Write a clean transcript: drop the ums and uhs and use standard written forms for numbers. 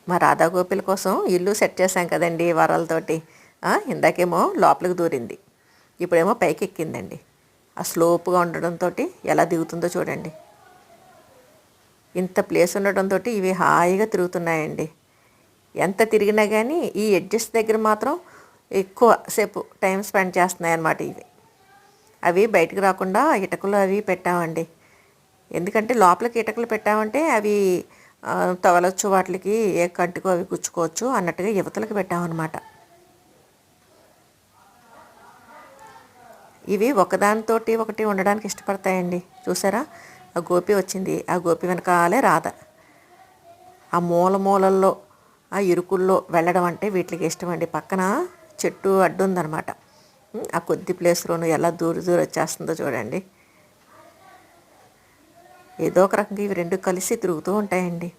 మా రాధా గోపిల కోసం ఇల్లు సెట్ చేశాం కదండి వరాలతోటి. ఇందాకేమో లోపలికి దూరింది, ఇప్పుడేమో పైకి ఎక్కిందండి. ఆ స్లోప్గా ఉండడంతో ఎలా దిగుతుందో చూడండి. ఇంత ప్లేస్ ఉండడంతో ఇవి హాయిగా తిరుగుతున్నాయండి. ఎంత తిరిగినా కానీ ఈ ఎడ్జెస్ దగ్గర మాత్రం ఎక్కువ సేపు టైం స్పెండ్ చేస్తున్నాయి అన్నమాట ఇవి. అవి బయటకు రాకుండా ఇటుకలు అవి పెట్టామండి. ఎందుకంటే లోపలికి ఇటుకలు పెట్టామంటే అవి తగలొచ్చు, వాటికి ఏ కంటికో అవి గుచ్చుకోవచ్చు అన్నట్టుగా యువతలకు పెట్టామన్నమాట. ఇవి ఒకదానితోటి ఒకటి ఉండడానికి ఇష్టపడతాయండి. చూసారా, ఆ గోపి వచ్చింది, ఆ గోపి వెనకాలే రాధ. ఆ మూలల్లో ఆ ఇరుకుల్లో వెళ్ళడం అంటే వీటికి ఇష్టం అండి. పక్కన చెట్టు అడ్డు ఉందన్నమాట. ఆ కొద్ది ప్లేస్లోనూ ఎలా దూరి వచ్చేస్తుందో చూడండి. ఏదో ఒక రకంగా ఇవి రెండు కలిసి తిరుగుతూ ఉంటాయండి.